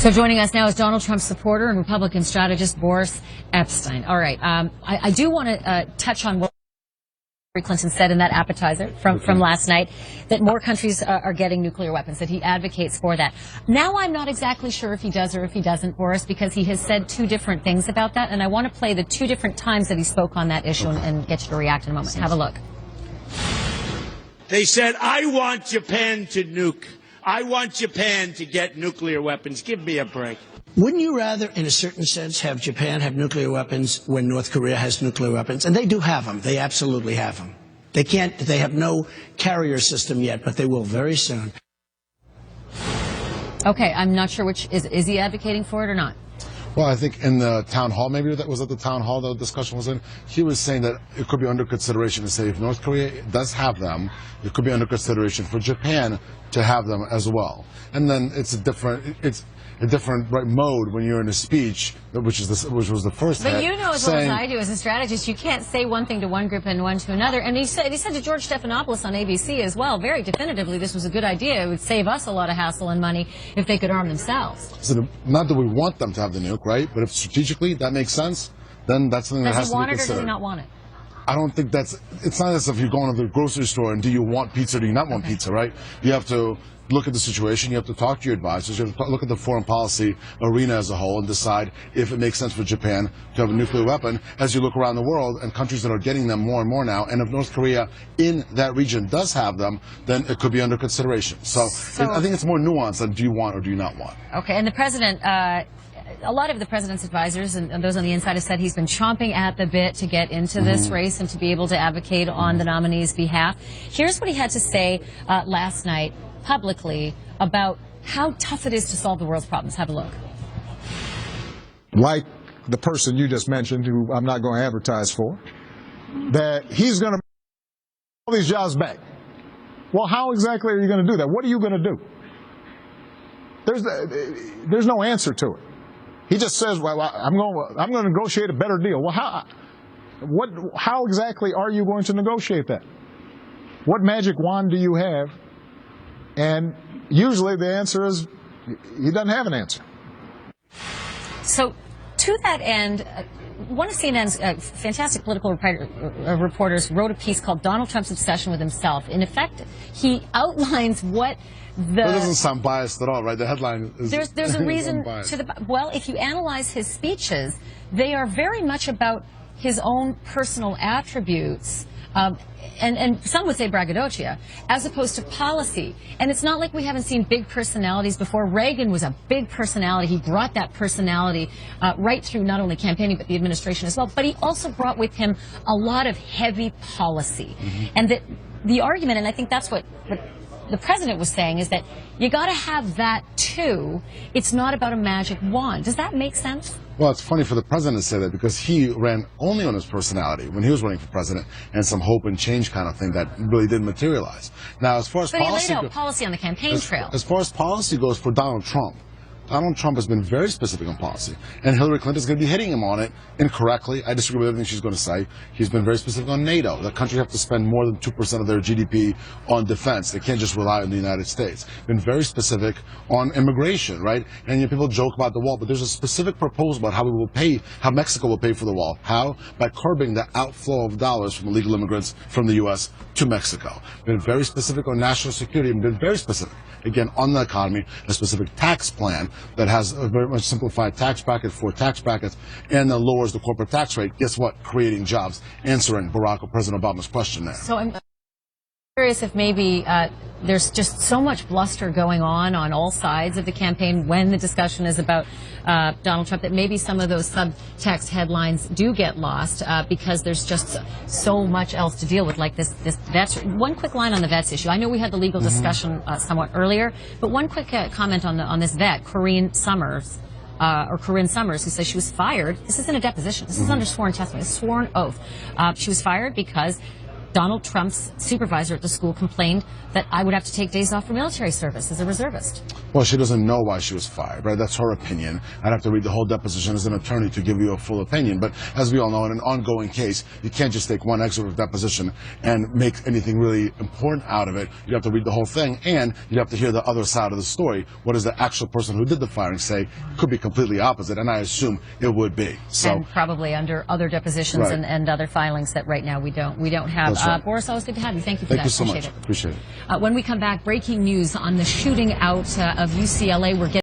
So joining us now is Donald Trump supporter and Republican strategist Boris Epshteyn. All right, I do want to touch on what Hillary Clinton said in that appetizer from last night, that more countries are getting nuclear weapons, that he advocates for that. Now I'm not exactly sure if he does or if he doesn't, Boris, because he has said two different things about that, and I want to play the two different times that he spoke on that issue and get you to react in a moment. Have a look. They said, I want Japan to nuke. I want Japan to get nuclear weapons. Give me a break. Wouldn't you rather, in a certain sense, have Japan have nuclear weapons when North Korea has nuclear weapons? And they do have them. They absolutely have them. They have no carrier system yet, but they will very soon. Okay, I'm not sure which, is he advocating for it or not? Well, I think in the town hall, maybe that was at the town hall the discussion was in, he was saying that it could be under consideration to say if North Korea does have them, it could be under consideration for Japan to have them as well. And then it's a different mode when you're in a speech, which was the first. But you know as well as I do as a strategist, you can't say one thing to one group and one to another. And he said to George Stephanopoulos on ABC as well, very definitively, this was a good idea. It would save us a lot of hassle and money if they could arm themselves. So not that we want them to have the nuke, right? But if strategically that makes sense, then that's something that has to be considered. Does he want it or does he not want it? I don't think it's not as if you're going to the grocery store and do you want pizza or do you not want pizza, right? You have to look at the situation, you have to talk to your advisors, you have to look at the foreign policy arena as a whole and decide if it makes sense for Japan to have a nuclear weapon as you look around the world and countries that are getting them more and more now. And if North Korea in that region does have them, then it could be under consideration. So I think it's more nuanced than do you want or do you not want. Okay, and the president, a lot of the president's advisors and those on the inside have said he's been chomping at the bit to get into this race and to be able to advocate on the nominee's behalf. Here's what he had to say last night publicly about how tough it is to solve the world's problems. Have a look. Like the person you just mentioned, who I'm not going to advertise for, that he's going to all these jobs back. Well, how exactly are you going to do that? What are you going to do? There's no answer to it. He just says, well, I'm going to negotiate a better deal. Well, how exactly are you going to negotiate that? What magic wand do you have? And usually the answer is he doesn't have an answer. So to that end, one of CNN's fantastic political reporters wrote a piece called Donald Trump's Obsession with Himself. In effect, he outlines what that doesn't sound biased at all, right? The headline is... There's a reason to the... Well, if you analyze his speeches, they are very much about his own personal attributes, and some would say braggadocio, as opposed to policy. And it's not like we haven't seen big personalities before. Reagan was a big personality. He brought that personality right through not only campaigning, but the administration as well. But he also brought with him a lot of heavy policy. And that the argument, and I think that's what the president was saying, is that you got to have that too. It's not about a magic wand. Does that make sense? Well, it's funny for the president to say that because he ran only on his personality when he was running for president and some hope and change kind of thing that really didn't materialize. Now, as far as policy, he laid out policy on the campaign trail. As far as policy goes for Donald Trump has been very specific on policy, and Hillary Clinton is going to be hitting him on it incorrectly. I disagree with everything she's going to say. He's been very specific on NATO. The country have to spend more than 2% of their GDP on defense. They can't just rely on the United States. Been very specific on immigration, right? And people joke about the wall, but there's a specific proposal about how Mexico will pay for the wall. How? By curbing the outflow of dollars from illegal immigrants from the U.S. to Mexico. Been very specific on national security and been very specific, again, on the economy, a specific tax plan that has a very much simplified tax bracket for tax brackets and that lowers the corporate tax rate. Guess what? Creating jobs. Answering President Obama's question there. So I'm curious if maybe there's just so much bluster going on all sides of the campaign when the discussion is about Donald Trump that maybe some of those subtext headlines do get lost because there's just so much else to deal with, like this vets. One quick line on the vets issue. I know we had the legal discussion somewhat earlier, but one quick comment on this vet, Corinne Summers, who says she was fired. This isn't a deposition. This is under sworn testimony, a sworn oath. She was fired because Donald Trump's supervisor at the school complained that I would have to take days off for military service as a reservist. Well, she doesn't know why she was fired, right? That's her opinion. I'd have to read the whole deposition as an attorney to give you a full opinion. But as we all know, in an ongoing case, you can't just take one excerpt of deposition and make anything really important out of it. You have to read the whole thing, and you have to hear the other side of the story. What does the actual person who did the firing say? Could be completely opposite, and I assume it would be. So, and probably under other depositions right. and other filings that right now we don't have. Right. Boris, always good to have you. Thank you for that. Thank you so Appreciate much. it. Appreciate it. When we come back, breaking news on the shooting out of UCLA. We're getting